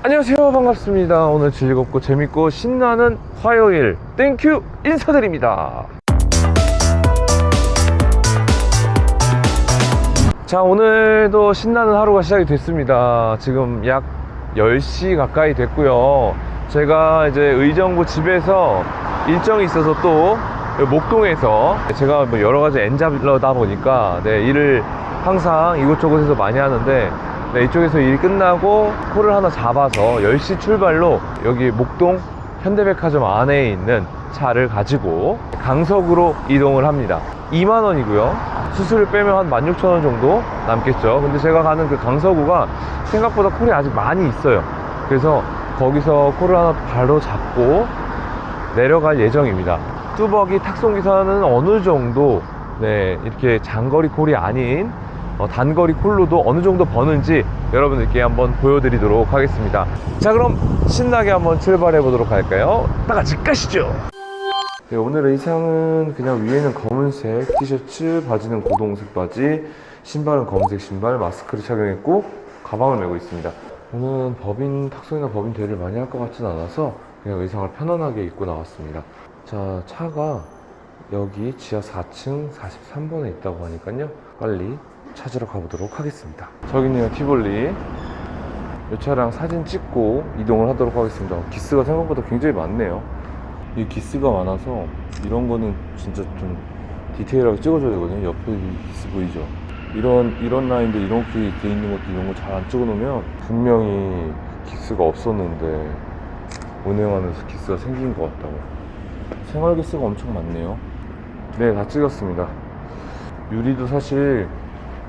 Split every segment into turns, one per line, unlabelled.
안녕하세요, 반갑습니다. 오늘 즐겁고 재밌고 신나는 화요일 땡큐 인사드립니다. 자, 오늘도 신나는 하루가 시작이 됐습니다. 지금 약 10시 가까이 됐고요. 제가 이제 의정부 집에서 일정이 있어서 또 목동에서 제가 뭐 여러 가지 엔잡러다 보니까 일을 항상 이곳저곳에서 많이 하는데 이쪽에서 일이 끝나고 콜을 하나 잡아서 10시 출발로 여기 목동 현대백화점 안에 있는 차를 가지고 강석으로 이동을 합니다. 2만원이고요 수수료 빼면 한 16,000원 정도 남겠죠. 근데 제가 가는 그 강서구가 생각보다 콜이 아직 많이 있어요. 그래서 거기서 콜을 하나 바로 잡고 내려갈 예정입니다. 뚜벅이 탁송기사는 어느 정도 이렇게 장거리 콜이 아닌 단거리 콜로도 어느 정도 버는지 여러분들께 한번 보여드리도록 하겠습니다. 자, 그럼 신나게 한번 출발해 보도록 할까요? 다 같이 가시죠. 오늘 의상은 그냥 위에는 검은색 티셔츠, 바지는 고동색 바지, 신발은 검은색 신발, 마스크를 착용했고 가방을 메고 있습니다. 오늘은 법인 탁송이나 법인 대리를 많이 할 것 같진 않아서 그냥 의상을 편안하게 입고 나왔습니다. 자, 차가 여기 지하 4층 43번에 있다고 하니까요, 빨리 찾으러 가보도록 하겠습니다. 저기 있네요, 티볼리. 이 차량 사진 찍고 이동을 하도록 하겠습니다. 기스가 생각보다 굉장히 많네요. 이 기스가 많아서 이런 거는 진짜 좀 디테일하게 찍어줘야 되거든요. 옆에 이 기스 보이죠? 이런 라인들 이렇게 돼 있는 것도 이런 거 잘 안 찍어 놓으면 분명히 기스가 없었는데 운행하면서 기스가 생긴 것 같다고. 생활 기스가 엄청 많네요. 네, 다 찍었습니다. 유리도 사실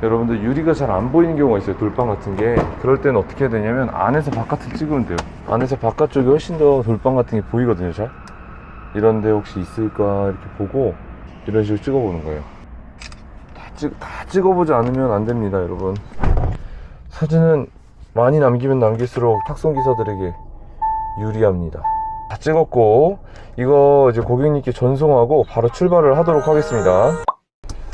여러분들 유리가 잘 안 보이는 경우가 있어요. 돌방 같은 게. 그럴 때는 어떻게 해야 되냐면 안에서 바깥을 찍으면 돼요. 안에서 바깥쪽이 훨씬 더 돌방 같은 게 보이거든요. 잘 이런데 혹시 있을까 이렇게 보고 이런 식으로 찍어보는 거예요. 다 찍어보지 않으면 안 됩니다, 여러분. 사진은 많이 남기면 남길수록 탁송기사들에게 유리합니다. 다 찍었고 이거 이제 고객님께 전송하고 바로 출발을 하도록 하겠습니다.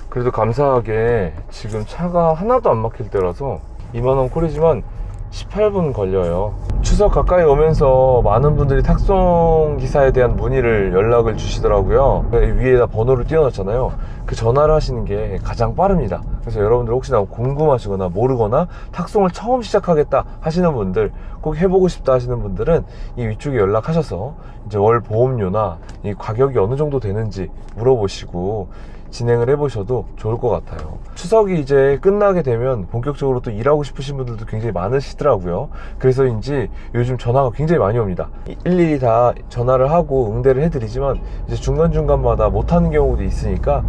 그래도 감사하게 지금 차가 하나도 안 막힐 때라서 2만원 콜이지만 18분 걸려요. 추석 가까이 오면서 많은 분들이 탁송기사에 대한 문의를 연락을 주시더라고요. 위에다 번호를 띄워놨잖아요. 그 전화를 하시는 게 가장 빠릅니다. 그래서 여러분들 혹시나 궁금하시거나 모르거나 탁송을 처음 시작하겠다 하시는 분들, 꼭 해보고 싶다 하시는 분들은 이 위쪽에 연락하셔서 이제 월 보험료나 이 가격이 어느 정도 되는지 물어보시고 진행을 해보셔도 좋을 것 같아요. 추석이 이제 끝나게 되면 본격적으로 또 일하고 싶으신 분들도 굉장히 많으시더라고요. 그래서인지 요즘 전화가 굉장히 많이 옵니다. 일일이 다 전화를 하고 응대를 해드리지만 이제 중간중간마다 못하는 경우도 있으니까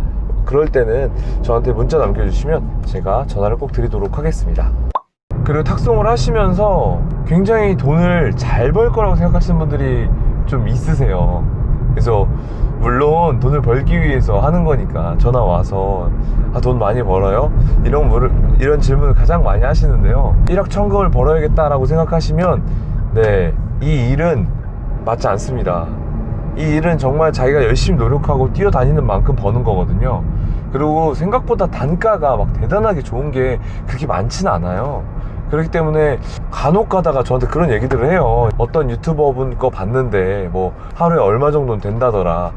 그럴 때는 저한테 문자 남겨주시면 제가 전화를 꼭 드리도록 하겠습니다. 그리고 탁송을 하시면서 굉장히 돈을 잘 벌 거라고 생각하시는 분들이 좀 있으세요. 그래서 물론 돈을 벌기 위해서 하는 거니까 전화 와서 돈 많이 벌어요? 이런 질문을 가장 많이 하시는데요. 일확천금을 벌어야겠다라고 생각하시면 이 일은 맞지 않습니다. 이 일은 정말 자기가 열심히 노력하고 뛰어다니는 만큼 버는 거거든요. 그리고 생각보다 단가가 막 대단하게 좋은 게 그렇게 많지는 않아요. 그렇기 때문에 간혹 가다가 저한테 그런 얘기들을 해요. 어떤 유튜버분 거 봤는데 뭐 하루에 얼마 정도는 된다더라.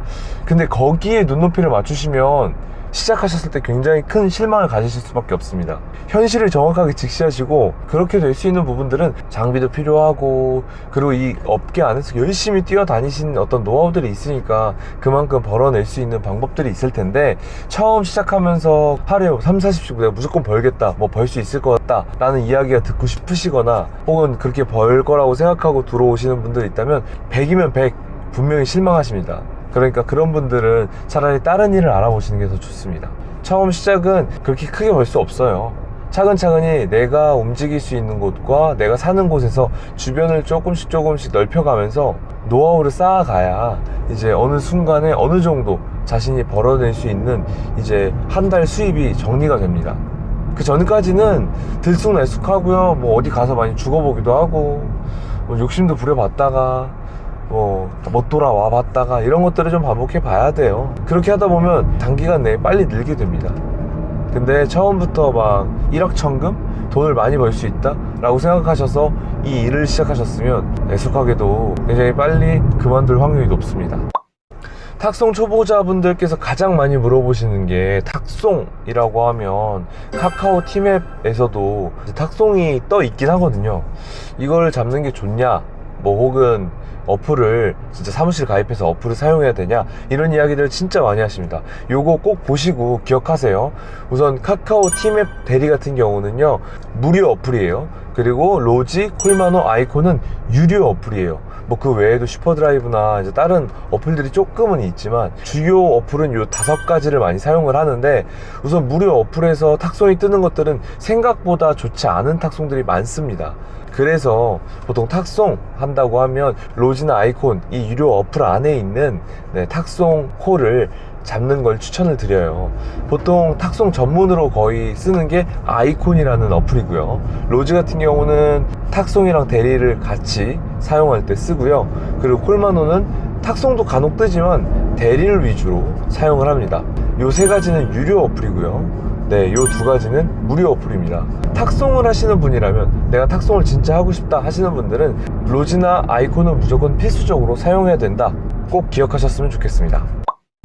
근데 거기에 눈높이를 맞추시면 시작하셨을 때 굉장히 큰 실망을 가지실 수밖에 없습니다. 현실을 정확하게 직시하시고 그렇게 될 수 있는 부분들은 장비도 필요하고, 그리고 이 업계 안에서 열심히 뛰어다니신 어떤 노하우들이 있으니까 그만큼 벌어낼 수 있는 방법들이 있을 텐데, 처음 시작하면서 하루에 3-40씩 내가 무조건 벌겠다, 뭐 벌 수 있을 것 같다 라는 이야기가 듣고 싶으시거나 혹은 그렇게 벌 거라고 생각하고 들어오시는 분들이 있다면 100이면 100 분명히 실망하십니다. 그러니까 그런 분들은 차라리 다른 일을 알아보시는 게 더 좋습니다. 처음 시작은 그렇게 크게 벌 수 없어요. 차근차근히 내가 움직일 수 있는 곳과 내가 사는 곳에서 주변을 조금씩 넓혀가면서 노하우를 쌓아가야 이제 어느 순간에 어느 정도 자신이 벌어낼 수 있는 이제 한 달 수입이 정리가 됩니다. 그 전까지는 들쑥날쑥하고요. 뭐 어디 가서 많이 죽어보기도 하고 뭐 욕심도 부려봤다가 못 돌아와 봤다가 이런 것들을 좀 반복해 봐야 돼요. 그렇게 하다 보면 단기간 내에 빨리 늘게 됩니다. 근데 처음부터 막 일확천금? 돈을 많이 벌 수 있다? 라고 생각하셔서 이 일을 시작하셨으면 애석하게도 굉장히 빨리 그만둘 확률이 높습니다. 탁송 초보자분들께서 가장 많이 물어보시는 게 탁송이라고 하면 카카오 티맵에서도 탁송이 떠 있긴 하거든요. 이걸 잡는 게 좋냐, 뭐 혹은 어플을 진짜 사무실 가입해서 어플을 사용해야 되냐, 이런 이야기들 진짜 많이 하십니다. 요거 꼭 보시고 기억하세요. 우선 카카오 티맵 대리 같은 경우는요 무료 어플이에요. 그리고 로지, 콜마노, 아이콘은 유료 어플이에요. 뭐 그 외에도 슈퍼드라이브나 이제 다른 어플들이 조금은 있지만 주요 어플은 요 5가지를 많이 사용을 하는데, 우선 무료 어플에서 탁송이 뜨는 것들은 생각보다 좋지 않은 탁송들이 많습니다. 그래서 보통 탁송 한다고 하면 로지나 아이콘, 이 유료 어플 안에 있는 탁송 콜을 잡는 걸 추천을 드려요. 보통 탁송 전문으로 거의 쓰는 게 아이콘이라는 어플이고요. 로지 같은 경우는 탁송이랑 대리를 같이 사용할 때 쓰고요. 그리고 콜마노는 탁송도 간혹 뜨지만 대리를 위주로 사용을 합니다. 요 3가지는 유료 어플이고요. 네, 요 2가지는 무료 어플입니다. 탁송을 하시는 분이라면, 내가 탁송을 진짜 하고 싶다 하시는 분들은 로지나 아이콘은 무조건 필수적으로 사용해야 된다, 꼭 기억하셨으면 좋겠습니다.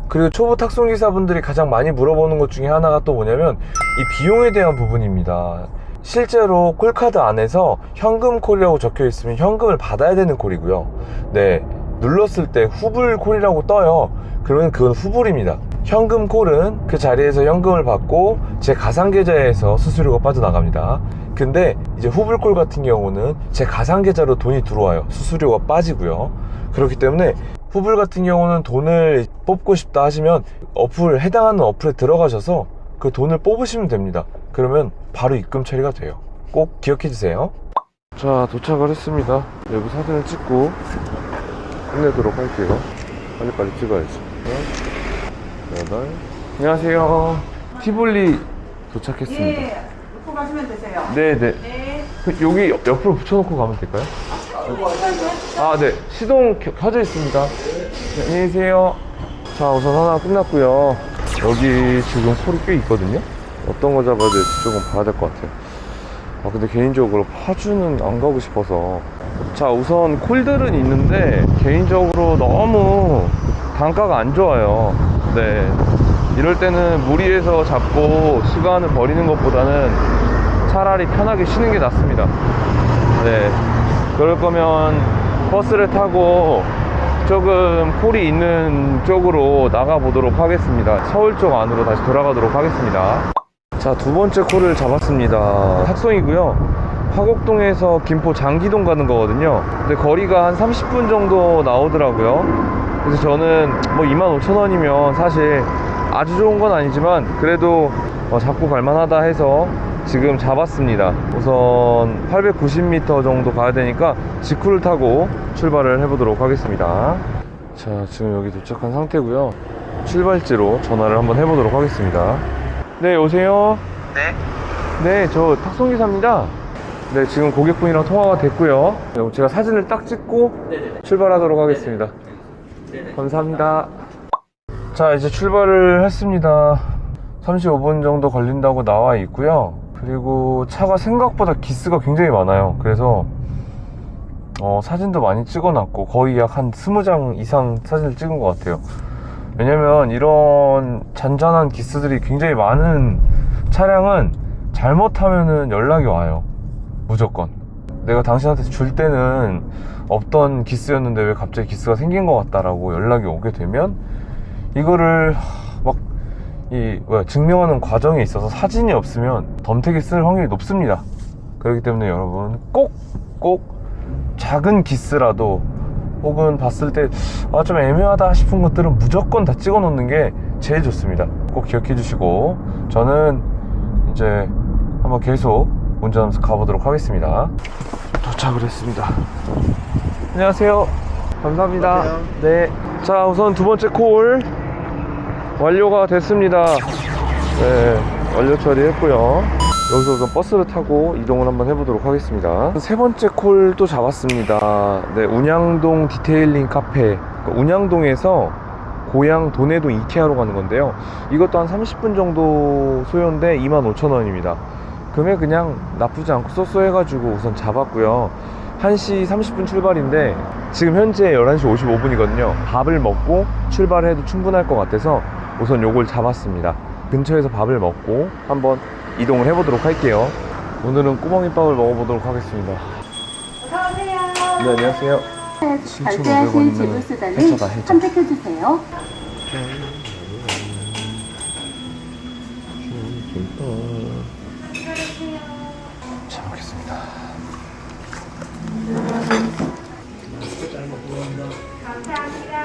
그리고 초보 탁송 기사분들이 가장 많이 물어보는 것 중에 하나가 또 뭐냐면 이 비용에 대한 부분입니다. 실제로 콜카드 안에서 현금 콜이라고 적혀 있으면 현금을 받아야 되는 콜이고요. 네, 눌렀을 때 후불 콜이라고 떠요. 그러면 그건 후불입니다. 현금 콜은 그 자리에서 현금을 받고 제 가상 계좌에서 수수료가 빠져나갑니다. 근데 이제 후불 콜 같은 경우는 제 가상 계좌로 돈이 들어와요. 수수료가 빠지고요. 그렇기 때문에 후불 같은 경우는 돈을 뽑고 싶다 하시면 해당하는 어플에 들어가셔서 그 돈을 뽑으시면 됩니다. 그러면 바로 입금 처리가 돼요. 꼭 기억해 주세요. 자, 도착을 했습니다. 내부 사진을 찍고 끝내도록 할게요. 빨리빨리 찍어야지. 8. 안녕하세요. 티볼리 도착했습니다.
예, 놓고 가시면 되세요.
네네.
네.
여기 옆으로 붙여놓고 가면 될까요? 아, 네. 시동 켜져 있습니다. 네, 안녕히 계세요. 자, 우선 하나 끝났고요. 여기 지금 콜이 꽤 있거든요. 어떤 거 잡아야 될지 조금 봐야 될 것 같아요. 아, 근데 개인적으로 파주는 안 가고 싶어서. 자, 우선 콜들은 있는데 개인적으로 너무 단가가 안 좋아요. 네, 이럴 때는 무리해서 잡고 시간을 버리는 것보다는 차라리 편하게 쉬는 게 낫습니다. 네, 그럴 거면 버스를 타고 조금 콜이 있는 쪽으로 나가 보도록 하겠습니다. 서울 쪽 안으로 다시 돌아가도록 하겠습니다. 자, 2번째 콜을 잡았습니다. 탁송이고요. 화곡동에서 김포 장기동 가는 거거든요. 근데 거리가 한 30분 정도 나오더라고요. 그래서 저는 뭐 25,000원이면 사실 아주 좋은 건 아니지만 그래도 잡고 갈만하다 해서 지금 잡았습니다. 우선 890m 정도 가야 되니까 직후를 타고 출발을 해보도록 하겠습니다. 자, 지금 여기 도착한 상태고요. 출발지로 전화를 한번 해보도록 하겠습니다. 네, 여보세요?
네?
네, 저 탁송기사입니다. 네, 지금 고객분이랑 통화가 됐고요. 제가 사진을 딱 찍고
네네네.
출발하도록 하겠습니다.
네네.
감사합니다. 자, 이제 출발을 했습니다. 35분 정도 걸린다고 나와 있고요. 그리고 차가 생각보다 기스가 굉장히 많아요. 그래서 사진도 많이 찍어놨고 거의 약 한 20장 이상 사진을 찍은 것 같아요. 왜냐면 이런 잔잔한 기스들이 굉장히 많은 차량은 잘못하면은 연락이 와요. 무조건. 내가 당신한테 줄 때는 없던 기스였는데 왜 갑자기 기스가 생긴 것 같다라고 연락이 오게 되면 이거를 막 증명하는 과정에 있어서 사진이 없으면 덤태기 쓸 확률이 높습니다. 그렇기 때문에 여러분 꼭 작은 기스라도 혹은 봤을 때 좀 애매하다 싶은 것들은 무조건 다 찍어 놓는 게 제일 좋습니다. 꼭 기억해 주시고 저는 이제 한번 계속 운전하면서 가보도록 하겠습니다. 도착을 했습니다. 안녕하세요. 감사합니다.
안녕하세요.
네. 자, 우선 2번째 콜 완료가 됐습니다. 네, 완료 처리했고요. 여기서 우선 버스를 타고 이동을 한번 해보도록 하겠습니다. 3번째 콜 또 잡았습니다. 네, 운양동 디테일링 카페. 운양동에서 고양 도내동 이케아로 가는 건데요. 이것도 한 30분 정도 소요인데 25,000원입니다. 금액 그냥 나쁘지 않고 쏘쏘해가지고 우선 잡았고요. 1시 30분 출발인데 지금 현재 11시 55분이거든요. 밥을 먹고 출발을 해도 충분할 것 같아서 우선 요걸 잡았습니다. 근처에서 밥을 먹고 한번 이동을 해보도록 할게요. 오늘은 꾸멍이밥을 먹어보도록 하겠습니다.
어서오세요.
네, 안녕하세요.
결제하신 지불 수단을 선택해주세요.
잘 먹겠습니다.
감사합니다.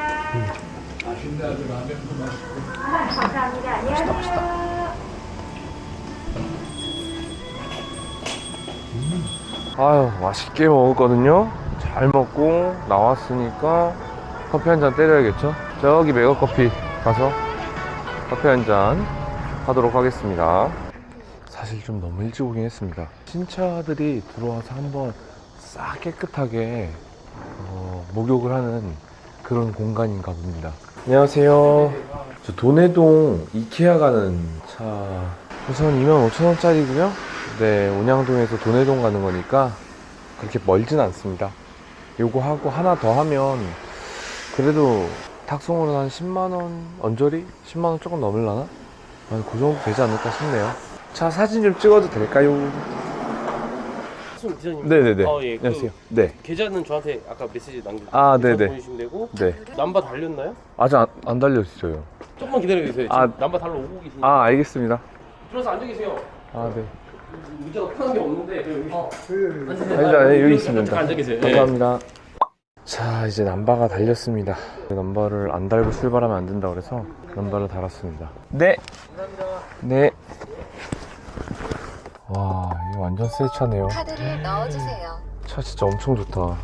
감사합니다. 안녕하세요.
맛있다. 아유, 맛있게 먹었거든요. 잘 먹고 나왔으니까 커피 한 잔 때려야겠죠. 저기 메가커피 가서 커피 한 잔 하도록 하겠습니다. 사실 좀 너무 일찍 오긴 했습니다. 신차들이 들어와서 한번 싹 깨끗하게 목욕을 하는 그런 공간인가 봅니다. 안녕하세요. 저 도내동 이케아 가는 차 우선 25,000원짜리고요 네, 온양동에서 도내동 가는 거니까 그렇게 멀진 않습니다. 요거 하고 하나 더 하면 그래도 탁송으로 한 10만원 언저리? 10만원 조금 넘을라나? 그 정도 되지 않을까 싶네요. 차 사진 좀 찍어도 될까요?
기사님.
네네네.
예,
안녕하세요. 네.
계좌는 저한테 아까 메시지 남겨주세요.
아, 네네.
보내주시면 되고.
네.
남바 달렸나요?
아직 안 달려있어요.
조금만 기다려주세요. 지금
아,
남바 달러 오고 계시니까.
알겠습니다.
들어서 앉아 계세요.
네.
의자가 편한 게 없는데 여기.
여기 있습니다.
잠깐 앉아 계세요.
감사합니다. 자, 이제 남바가 달렸습니다. 남바를 안 달고 출발하면 안 된다 그래서 남바를 달았습니다. 네. 네. 와, 이거 완전 새 차네요.
카드를 넣어주세요.
차 진짜 엄청 좋다.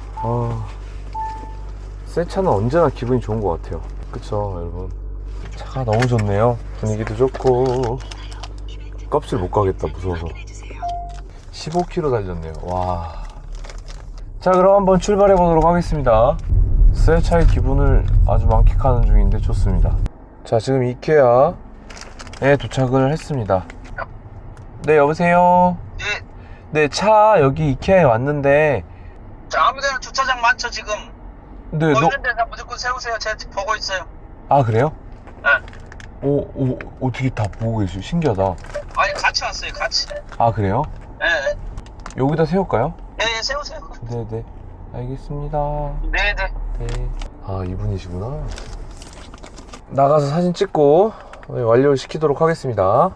새 차는 언제나 기분이 좋은 것 같아요. 그쵸, 여러분? 차가 너무 좋네요. 분위기도 좋고. 껍질 못 가겠다, 무서워서. 15km 달렸네요. 와. 자, 그럼 한번 출발해 보도록 하겠습니다. 새 차의 기분을 아주 만끽하는 중인데 좋습니다. 자, 지금 이케아에 도착을 했습니다. 네, 여보세요?
네.
네, 차 여기 이케아에 왔는데.
자, 아무데나 주차장 많죠, 지금.
네,
보이는 데다 무조건 세우세요. 제가 지금 보고 있어요.
아, 그래요?
네.
어떻게 다 보고 계시죠? 신기하다.
아니, 같이 왔어요, 같이.
아, 그래요?
네.
여기다 세울까요?
네, 세우세요.
네네. 알겠습니다.
네네.
네. 아, 이분이시구나. 나가서 사진 찍고 완료시키도록 하겠습니다.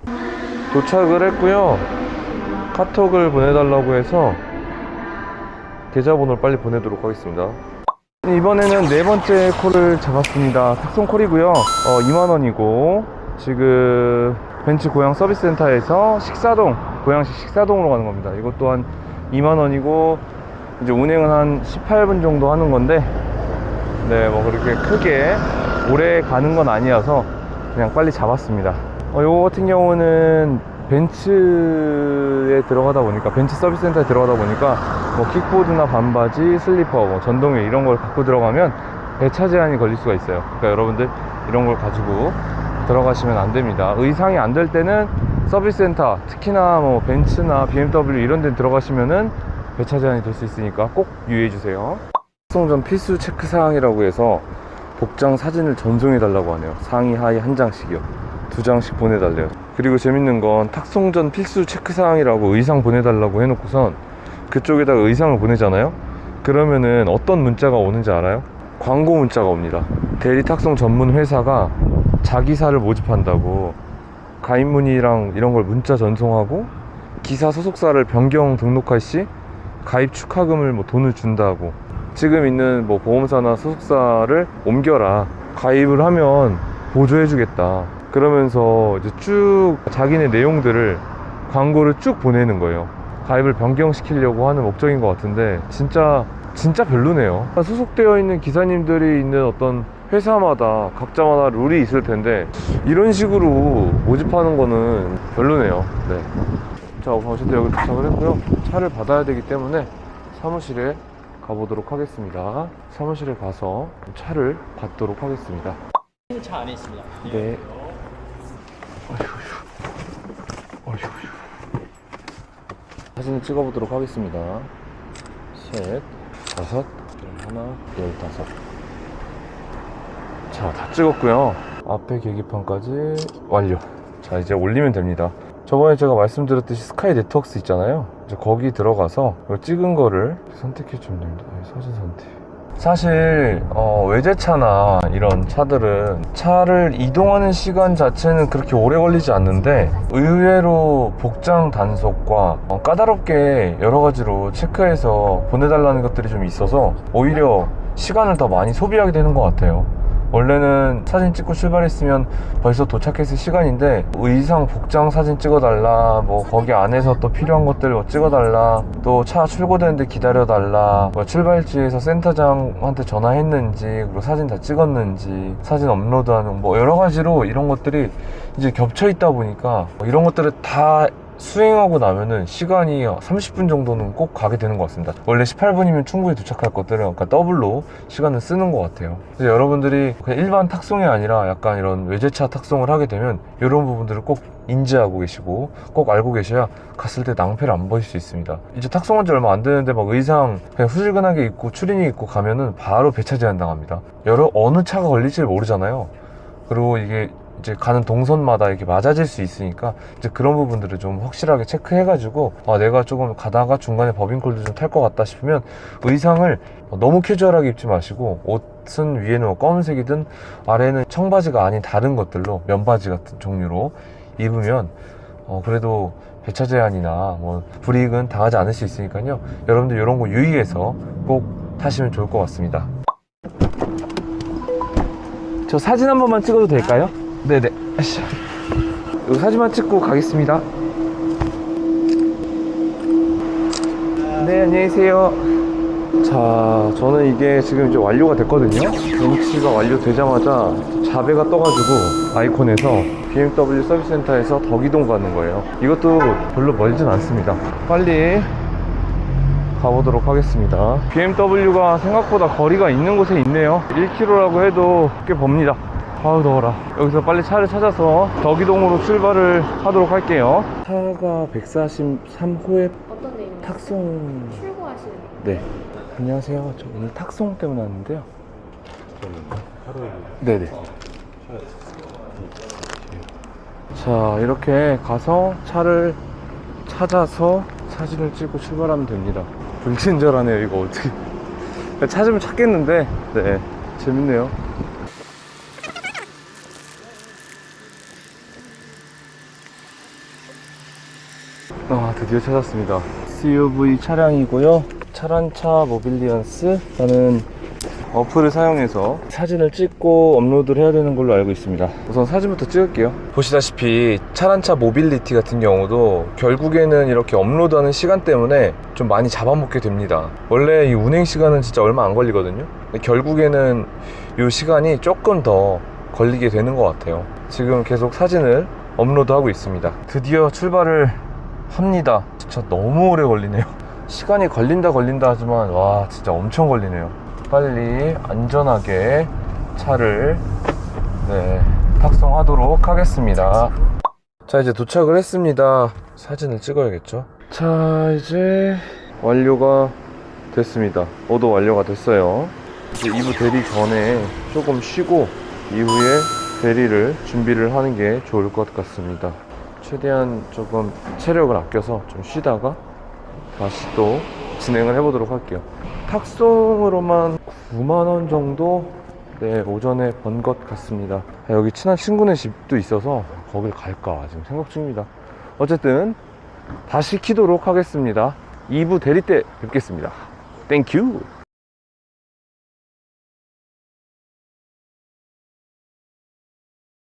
도착을 했고요. 카톡을 보내달라고 해서 계좌번호를 빨리 보내도록 하겠습니다. 이번에는 네 번째 콜을 잡았습니다. 탁송 콜이고요. 2만원이고 지금 벤츠 고양 서비스센터에서 식사동, 고양시 식사동으로 가는 겁니다. 이것 또한 2만원이고 이제 운행은 한 18분 정도 하는 건데 네, 뭐 그렇게 크게 오래 가는 건 아니어서 그냥 빨리 잡았습니다. 요거 같은 경우는 벤츠에 들어가다 보니까, 벤츠 서비스 센터에 들어가다 보니까 뭐 킥보드나 반바지, 슬리퍼, 뭐 전동휠 이런 걸 갖고 들어가면 배차 제한이 걸릴 수가 있어요. 그러니까 여러분들 이런 걸 가지고 들어가시면 안 됩니다. 의상이 안 될 때는 서비스 센터, 특히나 뭐 벤츠나 BMW 이런 데 들어가시면은 배차 제한이 될 수 있으니까 꼭 유의해 주세요. 탁송 전 필수 체크 사항이라고 해서 복장 사진을 전송해 달라고 하네요. 상의 하의 한 장씩이요. 2장씩 보내달래요. 그리고 재밌는 건 탁송 전 필수 체크사항이라고 의상 보내달라고 해놓고선 그쪽에다가 의상을 보내잖아요. 그러면은 어떤 문자가 오는지 알아요? 광고 문자가 옵니다. 대리 탁송 전문 회사가 자기사를 모집한다고 가입문의랑 이런 걸 문자 전송하고, 기사 소속사를 변경 등록할 시 가입 축하금을 뭐 돈을 준다고, 지금 있는 뭐 보험사나 소속사를 옮겨라, 가입을 하면 보조해주겠다, 그러면서 이제 쭉 자기네 내용들을 광고를 쭉 보내는 거예요. 가입을 변경시키려고 하는 목적인 것 같은데 진짜 별로네요. 소속되어 있는 기사님들이 있는 어떤 회사마다 각자마다 룰이 있을 텐데 이런 식으로 모집하는 거는 별로네요. 네. 자, 어쨌든 여기 도착을 했고요. 차를 받아야 되기 때문에 사무실에 가보도록 하겠습니다. 사무실에 가서 차를 받도록 하겠습니다.
차 안에 있습니다.
네. 어휴. 사진을 찍어보도록 하겠습니다. 셋. 하나, 15. 자, 다 찍었고요. 앞에 계기판까지 완료. 자, 이제 올리면 됩니다. 저번에 제가 말씀드렸듯이 스카이 네트워크스 있잖아요. 이제 거기 들어가서 찍은 거를 선택해 주면 됩니다. 사진 선택. 사실 외제차나 이런 차들은 차를 이동하는 시간 자체는 그렇게 오래 걸리지 않는데 의외로 복장 단속과 까다롭게 여러 가지로 체크해서 보내달라는 것들이 좀 있어서 오히려 시간을 더 많이 소비하게 되는 것 같아요. 원래는 사진 찍고 출발했으면 벌써 도착했을 시간인데 의상 복장 사진 찍어달라, 뭐 거기 안에서 또 필요한 것들 뭐 찍어달라, 또 차 출고되는데 기다려달라, 뭐 출발지에서 센터장한테 전화했는지, 그리고 사진 다 찍었는지, 사진 업로드하는 뭐 여러 가지로 이런 것들이 이제 겹쳐 있다 보니까 이런 것들을 다 수행하고 나면은 시간이 30분 정도는 꼭 가게 되는 것 같습니다. 원래 18분이면 충분히 도착할 것들은 그러니까 더블로 시간을 쓰는 것 같아요. 그래서 여러분들이 그냥 일반 탁송이 아니라 약간 이런 외제차 탁송을 하게 되면 이런 부분들을 꼭 인지하고 계시고 꼭 알고 계셔야 갔을 때 낭패를 안 보실 수 있습니다. 이제 탁송한 지 얼마 안 되는데 막 의상 그냥 후질근하게 입고 추리닝 입고 가면은 바로 배차 제한 당합니다. 어느 차가 걸릴지 모르잖아요. 그리고 이게 이제 가는 동선마다 이렇게 맞아질 수 있으니까 이제 그런 부분들을 좀 확실하게 체크해가지고 내가 조금 가다가 중간에 법인콜도 좀 탈 것 같다 싶으면 의상을 너무 캐주얼하게 입지 마시고 옷은 위에는 뭐 검은색이든 아래는 청바지가 아닌 다른 것들로 면바지 같은 종류로 입으면 그래도 배차 제한이나 뭐 불이익은 당하지 않을 수 있으니까요. 여러분들 이런 거 유의해서 꼭 타시면 좋을 것 같습니다. 저 사진 한 번만 찍어도 될까요? 네네. 이 사진만 찍고 가겠습니다. 네, 안녕히 계세요. 자, 저는 이게 지금 이제 완료가 됐거든요. 벤치가 완료되자마자 자배가 떠가지고 아이콘에서 BMW 서비스 센터에서 덕이동 가는 거예요. 이것도 별로 멀진 않습니다. 빨리 가보도록 하겠습니다. BMW가 생각보다 거리가 있는 곳에 있네요. 1km라고 해도 꽤 멉니다. 아우 더워라. 여기서 빨리 차를 찾아서 덕이동으로 출발을 하도록 할게요. 차가 143호에
어떤 내용?
탁송.
출고하시는?
네. 안녕하세요. 저 오늘 탁송 때문에 왔는데요. 네네. 자, 이렇게 가서 차를 찾아서 사진을 찍고 출발하면 됩니다. 불친절하네요. 이거 어떻게 찾으면 찾겠는데. 네, 재밌네요. 드디어 찾았습니다. SUV 차량이고요. 차란차 모빌리언스. 저는 어플을 사용해서 사진을 찍고 업로드를 해야 되는 걸로 알고 있습니다. 우선 사진부터 찍을게요. 보시다시피 차란차 모빌리티 같은 경우도 결국에는 이렇게 업로드하는 시간 때문에 좀 많이 잡아먹게 됩니다. 원래 이 운행 시간은 진짜 얼마 안 걸리거든요. 근데 결국에는 이 시간이 조금 더 걸리게 되는 것 같아요. 지금 계속 사진을 업로드하고 있습니다. 드디어 출발을 합니다. 진짜 너무 오래 걸리네요. 시간이 걸린다 하지만 와 진짜 엄청 걸리네요. 빨리 안전하게 차를 탁송하도록 하겠습니다. 자, 이제 도착을 했습니다. 사진을 찍어야겠죠. 자, 이제 완료가 됐습니다. 모두 완료가 됐어요. 이제 2부 대리 전에 조금 쉬고 이후에 대리를 준비를 하는 게 좋을 것 같습니다. 최대한 조금 체력을 아껴서 좀 쉬다가 다시 또 진행을 해보도록 할게요. 탁송으로만 9만원 정도 오전에 번 것 같습니다. 여기 친한 친구네 집도 있어서 거길 갈까 지금 생각 중입니다. 어쨌든 다시 키도록 하겠습니다. 2부 대리 때 뵙겠습니다. 땡큐.